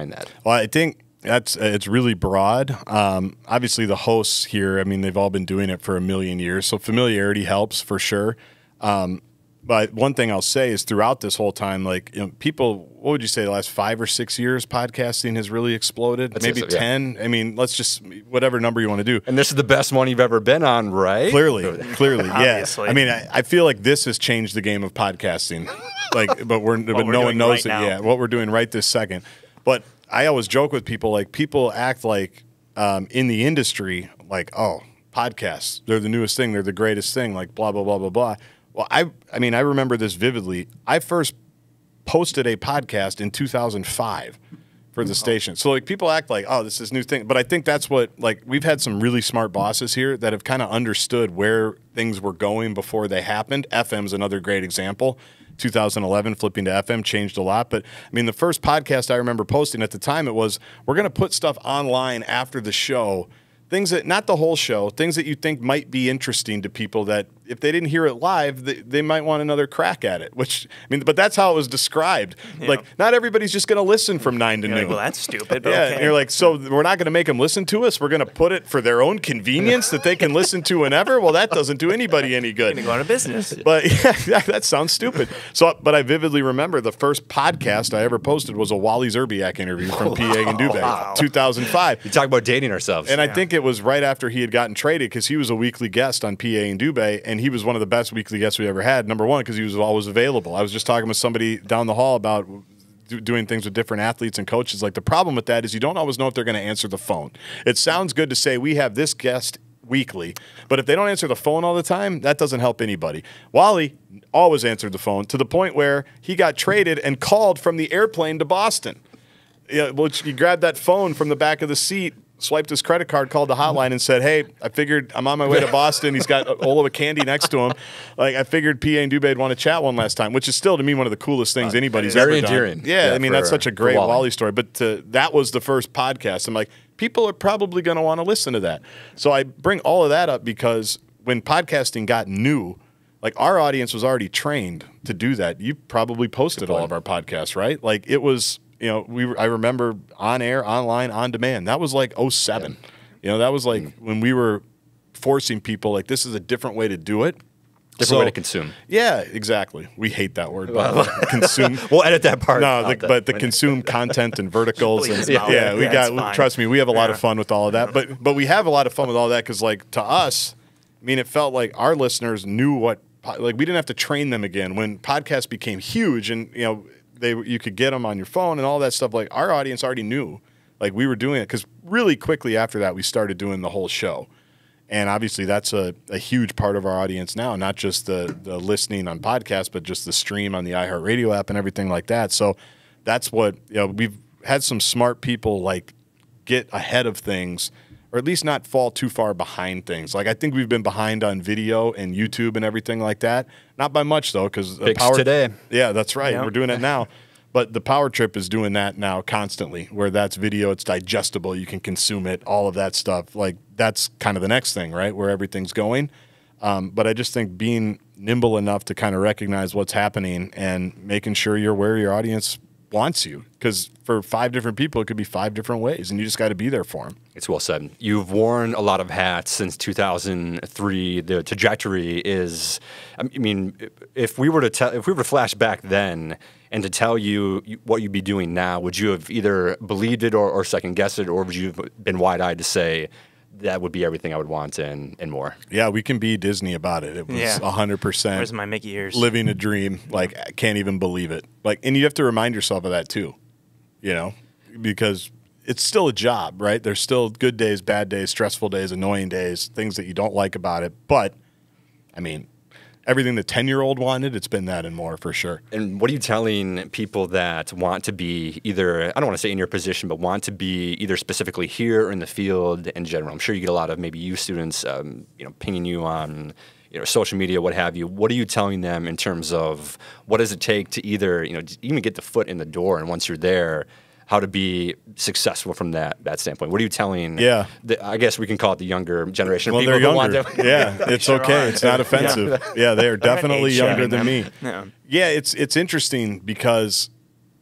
that? Well, I think it's really broad. Obviously, the hosts here, I mean, they've all been doing it for a million years, so familiarity helps for sure. But one thing I'll say is throughout this whole time, like, you know, people, what would you say, the last 5 or 6 years, podcasting has really exploded? Maybe 10. I mean, let's just, whatever number you want to do. And this is the best one you've ever been on, right? Clearly, yeah. I mean, I feel like this has changed the game of podcasting. Like, but no one knows it yet. What we're doing right this second. But I always joke with people, like, people act like in the industry, like, oh, podcasts, they're the newest thing, they're the greatest thing, like, blah, blah, blah, blah, blah. Well, I mean, I remember this vividly. I first posted a podcast in 2005 for the station. So, like, people act like, oh, this is a new thing. But I think that's what, like, we've had some really smart bosses here that have kind of understood where things were going before they happened. FM's another great example. 2011, flipping to FM changed a lot. But, I mean, the first podcast I remember posting at the time, it was, we're going to put stuff online after the show. Things that, not the whole show, things that you think might be interesting to people that if they didn't hear it live, they might want another crack at it, which, I mean, but that's how it was described. Yeah. Like, not everybody's just going to listen from 9 to noon. Like, well, that's stupid. But yeah, okay. And you're like, so we're not going to make them listen to us? We're going to put it for their own convenience that they can listen to whenever? Well, that doesn't do anybody any good. Going to go out of business. But yeah, that sounds stupid. So, but I vividly remember the first podcast I ever posted was a Wally Zerbiak interview from PA and Dubay, 2005. You talk about dating ourselves. And I think it was right after he had gotten traded, because he was a weekly guest on PA and Dubay, and he was one of the best weekly guests we ever had. Number one, because he was always available. I was just talking with somebody down the hall about doing things with different athletes and coaches. Like, the problem with that is you don't always know if they're going to answer the phone. It sounds good to say we have this guest weekly, but if they don't answer the phone all the time, that doesn't help anybody. Wally always answered the phone, to the point where he got traded and called from the airplane to Boston. Yeah, which he grabbed that phone from the back of the seat, swiped his credit card, called the hotline, and said, "Hey, I figured I'm on my way to Boston." He's got all of a candy next to him. Like, I figured PA and Dubay would want to chat one last time, which is still, to me, one of the coolest things anybody's ever done. Very endearing. Yeah, I mean, that's such a great Wally story. But that was the first podcast. I'm like, people are probably going to want to listen to that. So I bring all of that up because when podcasting got new, like, our audience was already trained to do that. You probably posted all of our podcasts, right? Like, it was... You know, I remember on air, online, on demand. That was like 07. Yeah. You know, that was like when we were forcing people, like, this is a different way to do it. Different way to consume. Yeah, exactly. We hate that word. Consume. We'll edit that part. No, but the consume content and verticals. And, trust me, we have a lot of fun with all of that. But we have a lot of fun with all that because, like, to us, I mean, it felt like our listeners knew what, like, we didn't have to train them again. When podcasts became huge and, you know, you could get them on your phone and all that stuff. Like, our audience already knew, like, we were doing it, because really quickly after that we started doing the whole show, and obviously that's a huge part of our audience now. Not just the listening on podcasts, but just the stream on the iHeartRadio app and everything like that. So that's what, you know, we've had some smart people, like, get ahead of things, or at least not fall too far behind things. Like, I think we've been behind on video and YouTube and everything like that. Not by much, though, because today. Yeah, that's right. Yep. We're doing it now. But the Power Trip is doing that now constantly, where that's video, it's digestible, you can consume it, all of that stuff. Like, that's kind of the next thing, right, where everything's going. But I just think being nimble enough to kind of recognize what's happening and making sure you're where your audience wants you, because for 5 different people it could be 5 different ways, and you just got to be there for them. It's well said. You've worn a lot of hats since 2003. The trajectory is, I mean, if we were to flash back then and to tell you what you'd be doing now, would you have either believed it or second guessed it, or would you have been wide-eyed to say that would be everything I would want and more? Yeah, we can be Disney about it. It was 100%. Where's my Mickey ears? Living a dream. Like, I can't even believe it. Like, and you have to remind yourself of that too, you know, because it's still a job, right? There's still good days, bad days, stressful days, annoying days, things that you don't like about it. But, I mean, everything the 10-year-old wanted, it's been that and more for sure. And what are you telling people that want to be either, I don't want to say in your position, but want to be either specifically here or in the field in general? I'm sure you get a lot of maybe youth students, pinging you on, social media, what have you. What are you telling them in terms of what does it take to either, even get the foot in the door, and once you're there, how to be successful from that standpoint? What are you telling? Yeah, I guess we can call it the younger generation. Well, people they're who younger. Want to yeah, it's sure okay. It's not offensive. Yeah, they are definitely younger than me. Yeah, it's interesting because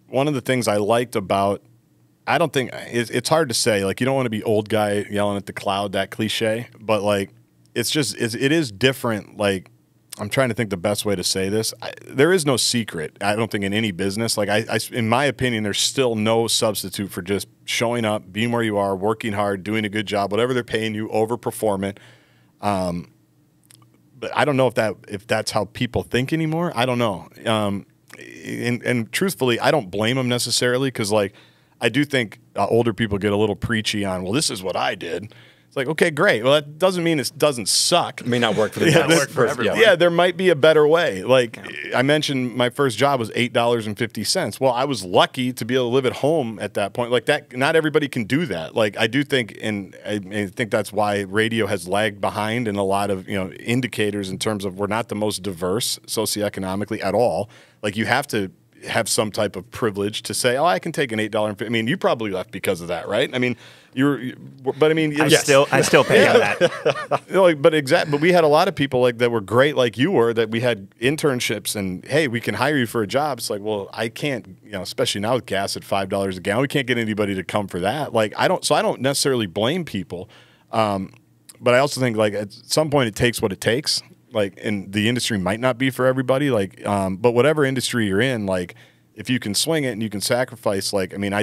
one of the things I liked about, I don't think it's hard to say. Like, you don't want to be old guy yelling at the cloud, that cliche, but like, it is different. Like, I'm trying to think the best way to say this. There is no secret, I don't think, in any business. Like, in my opinion, there's still no substitute for just showing up, being where you are, working hard, doing a good job, whatever they're paying you, overperform it. But I don't know if that's how people think anymore. I don't know. And truthfully, I don't blame them necessarily, because, like, I do think older people get a little preachy on, well, this is what I did. It's like, okay, great. Well, that doesn't mean it doesn't suck. It may not work for the work for everyone. Yeah, there might be a better way. Like, I mentioned my first job was $8.50. Well, I was lucky to be able to live at home at that point. Like, that, not everybody can do that. Like, I do think, and I think that's why radio has lagged behind in a lot of, indicators in terms of we're not the most diverse socioeconomically at all. Like, you have to have some type of privilege to say, oh, I can take an $8. I mean, you probably left because of that, right? I mean, but I mean, I still pay on that. But we had a lot of people like that were great, like you were, that we had internships and hey, we can hire you for a job. It's like, well, I can't, especially now with gas at $5 a gallon, we can't get anybody to come for that. Like, I don't necessarily blame people, but I also think like at some point it takes what it takes. Like, and the industry might not be for everybody. Like, but whatever industry you're in, like, if you can swing it and you can sacrifice, like, I mean,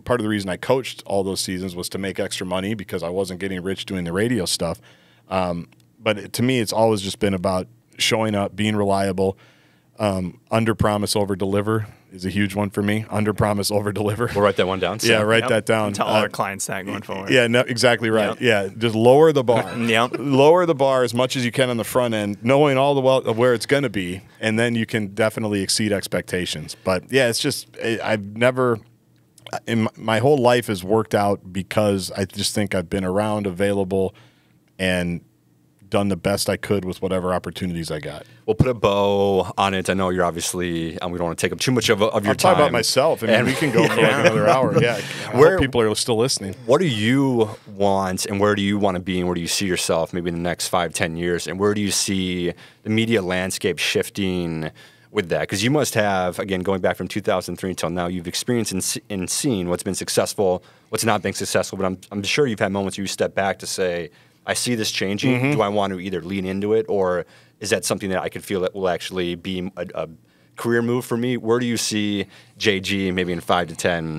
part of the reason I coached all those seasons was to make extra money because I wasn't getting rich doing the radio stuff. But to me, it's always just been about showing up, being reliable, under promise, over deliver is a huge one for me. Under promise, over deliver. We'll write that one down. Yeah, write that down. Tell all our clients that going forward. Yeah, no, exactly right. Yep. Yeah, just lower the bar. Yep. Lower the bar as much as you can on the front end, knowing all the of where it's going to be, and then you can definitely exceed expectations. But yeah, it's just I've never in my whole life has worked out because I just think I've been around, available, and done the best I could with whatever opportunities I got. We'll put a bow on it. I know you're obviously, we don't want to take up too much of your time. I'll talk about myself. I mean, we can go for like another hour. Yeah, where people are still listening. What do you want, and where do you want to be, and where do you see yourself maybe in the next 5-10 years, and where do you see the media landscape shifting with that? Because you must have, again, going back from 2003 until now, you've experienced and seen what's been successful, what's not been successful, but I'm sure you've had moments where you step back to say, I see this changing. Mm-hmm. Do I want to either lean into it, or is that something that I could feel that will actually be a career move for me? Where do you see JG maybe in 5 to 10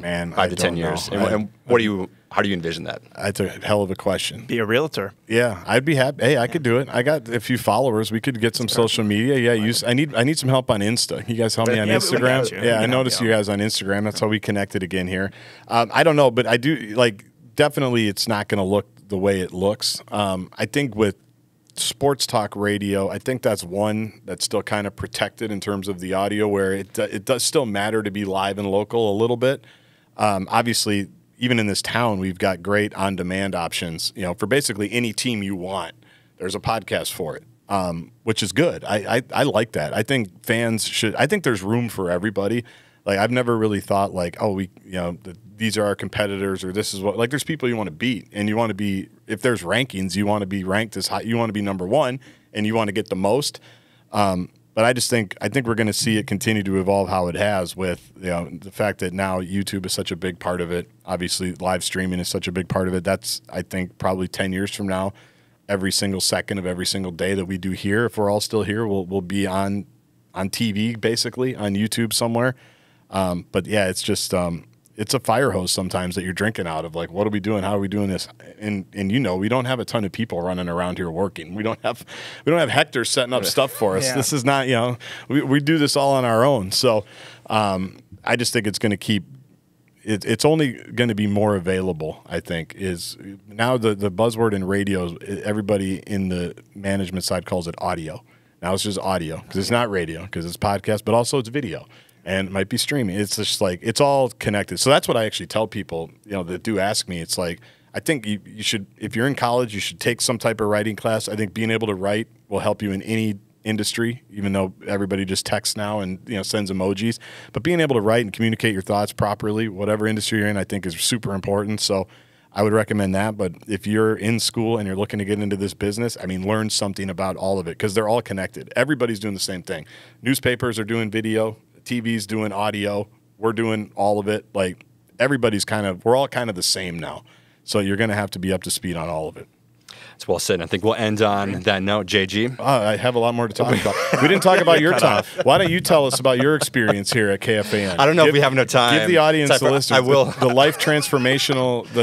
years? And how do you envision that? That's a hell of a question. Be a realtor. Yeah, I'd be happy. Hey, I could do it. I got a few followers. We could get some social media. Yeah, I need some help on Insta. You guys help me on Instagram? Yeah, I noticed you guys on Instagram. That's how we connected again here. I don't know, but I do like definitely it's not going to look the way it looks. I think with sports talk radio, I think that's one that's still kind of protected in terms of the audio, where it does still matter to be live and local a little bit. Obviously, even in this town, we've got great on-demand options. For basically any team you want, there's a podcast for it, which is good. I like that. I think fans should. I think there's room for everybody. Like, I've never really thought like, oh, these are our competitors, or this is what, like, there's people you want to beat, and you want to be, if there's rankings, you want to be ranked as high, you want to be number one, and you want to get the most. But I think we're going to see it continue to evolve how it has, with the fact that now YouTube is such a big part of it. Obviously, live streaming is such a big part of it. That's, I think, probably 10 years from now, every single second of every single day that we do here, if we're all still here, we'll be on TV, basically, on YouTube somewhere. But yeah, it's just it's a fire hose sometimes that you're drinking out of. Like, what are we doing? How are we doing this? And we don't have a ton of people running around here working. We don't have Hector setting up stuff for us. Yeah. This is not, we do this all on our own. So I just think it's going to keep. It's only going to be more available. I think is now the buzzword in radio. Everybody in the management side calls it audio. Now it's just audio because it's not radio, because it's podcast, but also it's video. And it might be streaming. It's just like, it's all connected. So that's what I actually tell people, that do ask me. It's like, I think you should, if you're in college, you should take some type of writing class. I think being able to write will help you in any industry, even though everybody just texts now and sends emojis. But being able to write and communicate your thoughts properly, whatever industry you're in, I think is super important. So I would recommend that. But if you're in school and you're looking to get into this business, learn something about all of it, because they're all connected. Everybody's doing the same thing. Newspapers are doing video. TV's doing audio. We're doing all of it. Like, we're all kind of the same now. So you're going to have to be up to speed on all of it. That's well said. I think we'll end on that note, JG. I have a lot more to talk about. We didn't talk about your time. Why don't you tell us about your experience here at KFAN? I don't know if we have enough time. Give the audience the listeners. I will. The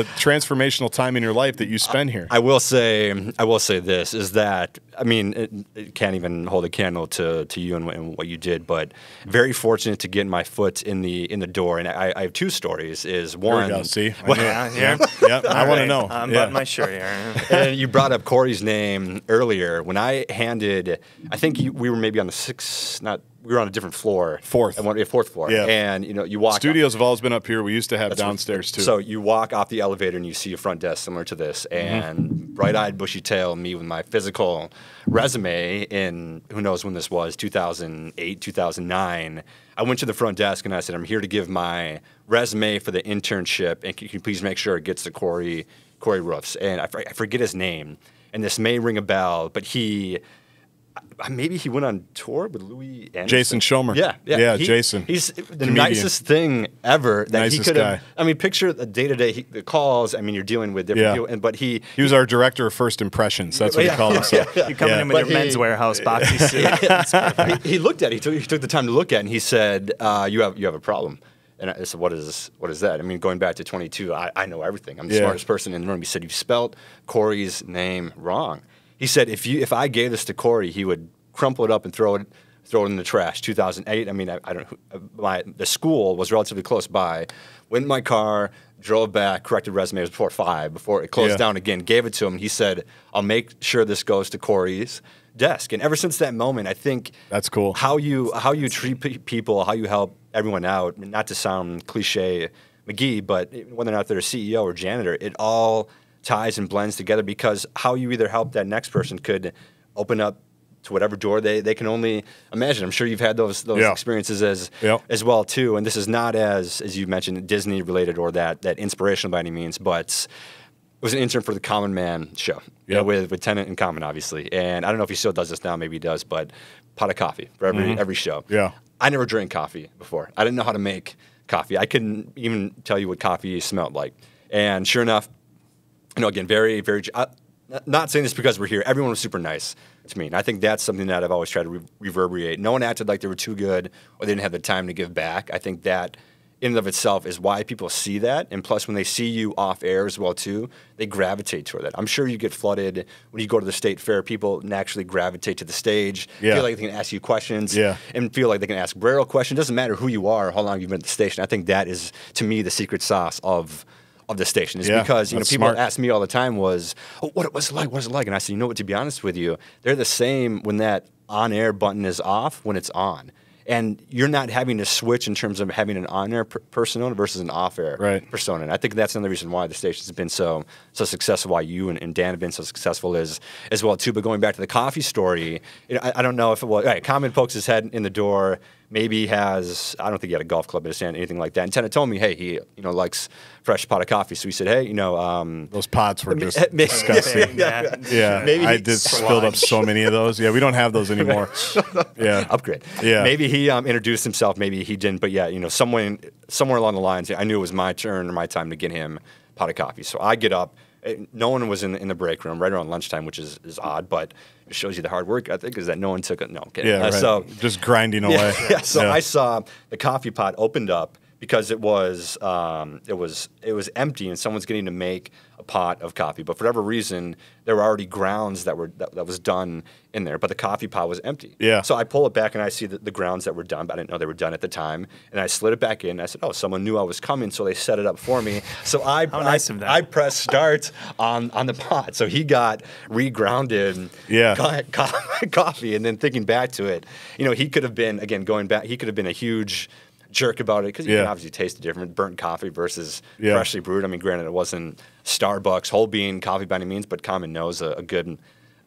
transformational time in your life that you spend here. I will say this, is that, it can't even hold a candle to you and what you did, but very fortunate to get my foot in the door. And I have two stories. Is one, there we go, see? Yeah. I want to know. I'm buttoning my shirt here. And you brought up Corey's name earlier. When I think we were maybe on the we were on a different floor. Fourth floor. Yeah. And, you walk. Studios have always been up here. We used to have downstairs, too. So you walk off the elevator and you see a front desk similar to this. And bright-eyed, bushy-tailed me with my physical resume in, who knows when this was, 2008, 2009. I went to the front desk and I said, I'm here to give my resume for the internship. And can you please make sure it gets to Corey Roofs? And I forget his name. And this may ring a bell, but maybe he went on tour with Louis Anderson. Jason Schomer. Yeah, Jason. He's the Comedian. Nicest thing ever that Nicest he could have. guy. I mean, picture the day-to-day the calls. I mean, you're dealing with different people, but he was our director of first impressions. That's what he called himself. You come in with your Men's Warehouse boxy suit. He looked at it. He took the time to look at it, and he said, you have a problem. And I said, what is that? I mean, going back to 22, I know everything. I'm the smartest person in the room. He said, you've spelled Corey's name wrong. He said, if I gave this to Corey, he would crumple it up and throw it in the trash. 2008. I mean, I don't. The school was relatively close by. Went in my car, drove back, corrected resume. It was before 5, before it closed down again. Gave it to him. He said, "I'll make sure this goes to Corey's desk." And ever since that moment, I think that's cool. How you treat people, how you help everyone out. Not to sound cliche, McGee, but whether or not they're a CEO or janitor, it all ties and blends together because how you either help that next person could open up to whatever door they can only imagine. I'm sure you've had those experiences as well too. And this is not as you mentioned Disney related or that inspirational by any means, but it was an intern for the Common Man show with Tennant and Common obviously. And I don't know if he still does this now, maybe he does, but pot of coffee for every show. Yeah, I never drank coffee before. I didn't know how to make coffee. I couldn't even tell you what coffee smelled like. And sure enough, again, very very. Not saying this because we're here. Everyone was super nice to me. And I think that's something that I've always tried to reverberate. No one acted like they were too good or they didn't have the time to give back. I think that in and of itself is why people see that. And plus, when they see you off air as well, too, they gravitate toward that. I'm sure you get flooded when you go to the state fair. People naturally gravitate to the stage, feel like they can ask you questions, and feel like they can ask Barreiro questions. It doesn't matter who you are or how long you've been at the station. I think that is, to me, the secret sauce of the station is because people ask me all the time was, what's it like? And I said, what, to be honest with you, they're the same when that on-air button is off when it's on. And you're not having to switch in terms of having an on-air persona versus an off-air persona. And I think that's another reason why the station's been so successful, why you and Dan have been so successful as well, too. But going back to the coffee story, I don't know if it was, Common pokes his head in the door, maybe has, I don't think he had a golf club in his hand, anything like that. And Tennant told me, hey, he likes fresh pot of coffee. So he said, hey, those pots were just disgusting. Maybe I just spilled up so many of those. Yeah, we don't have those anymore. Upgrade. Yeah. Maybe he introduced himself, maybe he didn't, but somewhere along the lines, I knew it was my turn or my time to get him a pot of coffee. So I get up. No one was in the break room right around lunchtime, which is odd, but it shows you the hard work ethic is that no one took it. No, kidding. Yeah, right. So just grinding away. I saw the coffee pot opened up because it was empty and someone's getting to make a pot of coffee. But for whatever reason, there were already grounds that was done in there, but the coffee pot was empty. Yeah. So I pull it back and I see the grounds that were done, but I didn't know they were done at the time. And I slid it back in. I said, someone knew I was coming, so they set it up for me. So I pressed start on the pot. So he got regrounded coffee. And then thinking back to it, he could have been, again, going back, he could have been a huge jerk about it because you can obviously taste the difference, burnt coffee versus freshly brewed. I mean, granted, it wasn't Starbucks whole bean coffee by any means, but Common knows a good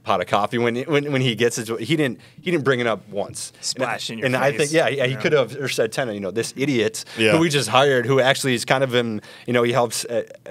pot of coffee when he gets it. He didn't bring it up once. Splash in your face. And I think he could have said, Tennant, this idiot who we just hired, who actually is kind of he helps.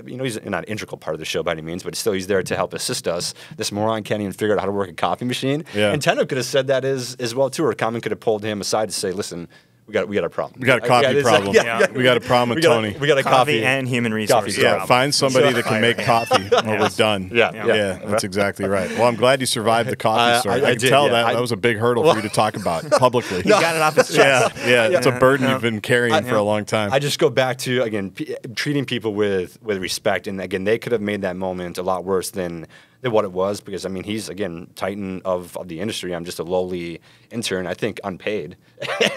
He's not an integral part of the show by any means, but still he's there to help assist us. This moron can't even figure out how to work a coffee machine. Yeah. And Tennant could have said that as well too, or Common could have pulled him aside to say, listen, we got a problem. We got a coffee problem. We got a problem with Tony. We got a coffee and human resources. Yeah, find somebody that can make coffee or we're done. Yeah, that's exactly right. Well, I'm glad you survived the coffee story. I can tell that was a big hurdle for you to talk about publicly. He got it off his chest. Yeah, it's a burden you've been carrying for a long time. I just go back to, again, treating people with respect. And, again, they could have made that moment a lot worse than what it was because, I mean, he's, again, titan of the industry. I'm just a lowly intern, I think unpaid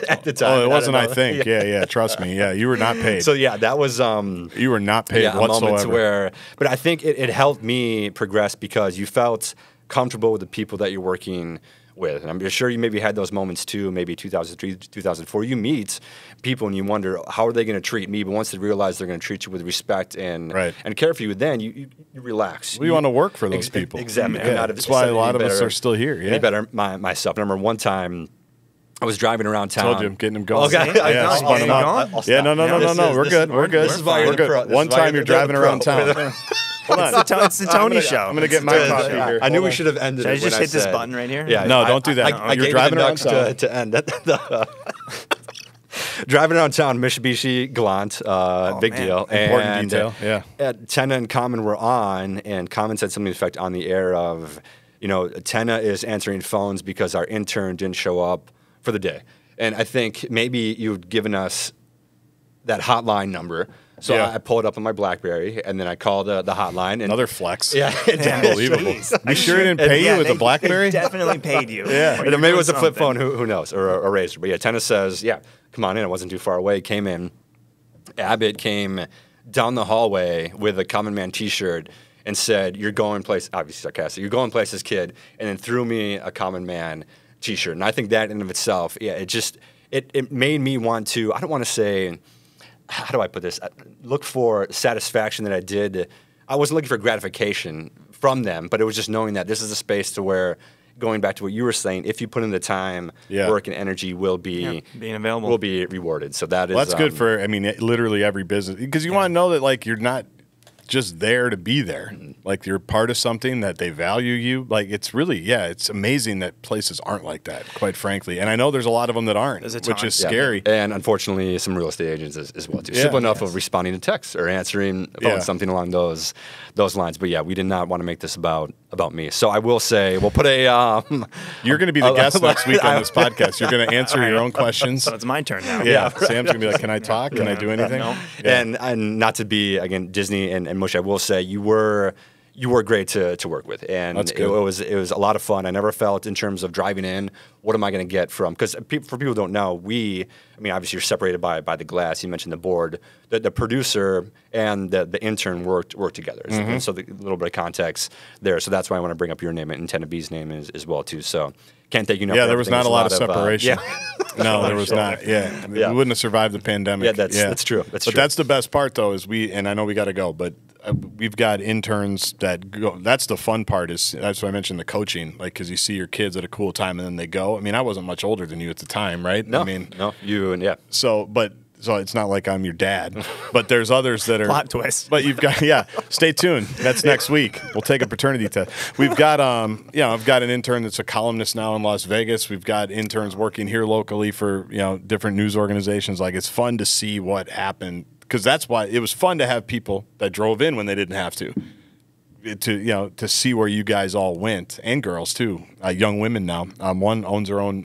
at the time. Oh, it wasn't, I think. Yeah, trust me. Yeah, you were not paid. So, that was... you were not paid whatsoever. But I think it helped me progress because you felt comfortable with the people that you're working with. And I'm sure you maybe had those moments too, maybe 2003, 2004. You meet people and you wonder, how are they going to treat me? But once they realize they're going to treat you with respect and care for you, then you relax. We want to work for those people. Exactly. That's why a lot of us are still here. Any better myself. I remember one time I was driving around town. Told you, I'm getting them going. Okay. Spun them up. Yeah, no. We're good. We're good. We're good. One time you're driving around town. Hold on. It's the Tony Show. I'm going to get my coffee here. I knew we should have ended Should it. I just hit this button right here? Yeah. No, don't do that. You're driving around town. To end. Driving around town, Mitsubishi Galant, big deal. Important detail. Yeah. Tenna and Common were on, and Common said something to the effect on the air of, Tenna is answering phones because our intern didn't show up for the day. And I think maybe you'd given us that hotline number. So I pulled it up on my BlackBerry, and then I called the hotline. And another flex. Yeah. Unbelievable. You sure didn't pay you with a BlackBerry? Definitely paid you. Yeah. And maybe it was a flip phone, who knows, or a Razor. But Tenna says, come on in. It wasn't too far away. Came in. Abbott came down the hallway with a Common Man T-shirt and said, "You're going places," obviously sarcastic, "You're going places, kid," and then threw me a Common Man T-shirt. And I think that in and of itself, it made me want to, I don't want to say, how do I put this? Look for satisfaction that I did. I wasn't looking for gratification from them, but it was just knowing that this is a space to where, going back to what you were saying, if you put in the time, work, and energy, will be being available, will be rewarded. So that is that's good for literally every business, because you want to know that you're not just there to be there. Like, you're part of something that they value you. Like, it's really, it's amazing that places aren't like that, quite frankly. And I know there's a lot of them that aren't, which is scary. And unfortunately, some real estate agents as well, too. Simple enough of responding to texts or answering phone, something along those lines. But we did not want to make this about me. So I will say, we'll put a... You're going to be the guest next week on this podcast. You're going to answer your own questions. So it's my turn now. Yeah. Sam's going to be like, can I talk? Can I do anything? No. And not to be, again, Disney and Mush, I will say you were great to work with, and it was a lot of fun. I never felt, in terms of driving in, what am I going to get from? Because for people who don't know, obviously you're separated by the glass. You mentioned the board. The producer and the intern worked together. And so the little bit of context there. So that's why I want to bring up your name and Tenna B's name as well too. So can't thank you enough. Yeah, there was not a lot of separation. No, there was not. We wouldn't have survived the pandemic. Yeah, that's true. But that's the best part, though, is and I know we got to go, but we've got interns that go. That's the fun part. That's why I mentioned the coaching, because you see your kids at a cool time and then they go. I wasn't much older than you at the time, right? No, you and So it's not like I'm your dad, but there's others that are plot twist. But you've got stay tuned. That's next week. We'll take a paternity test. We've got I've got an intern that's a columnist now in Las Vegas. We've got interns working here locally for different news organizations. It's fun to see what happened, because that's why it was fun to have people that drove in when they didn't have to see where you guys all went, and girls too, young women now. One owns her own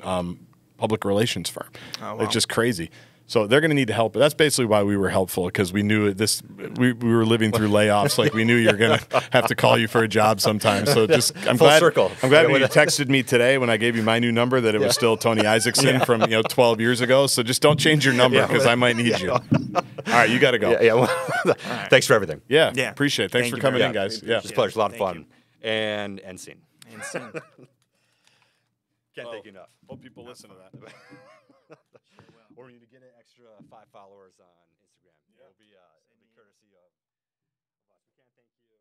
public relations firm. Oh, wow. It's just crazy. So they're going to need help. That's basically why we were helpful, because we knew this. We were living through layoffs. We knew you were going to have to call you for a job sometime. So I'm glad when you texted me today when I gave you my new number that it was still Tony Isaacson from 12 years ago. So just don't change your number, because I might need you. All right, you got to go. Thanks for everything. Yeah, appreciate it. Thanks for coming in, guys. Yeah, it's a pleasure. A lot of fun. And scene. Can't thank you enough. Hope people listen to that. Or you need to get an extra 5 followers on Instagram. It'll be courtesy of us. We can't thank you.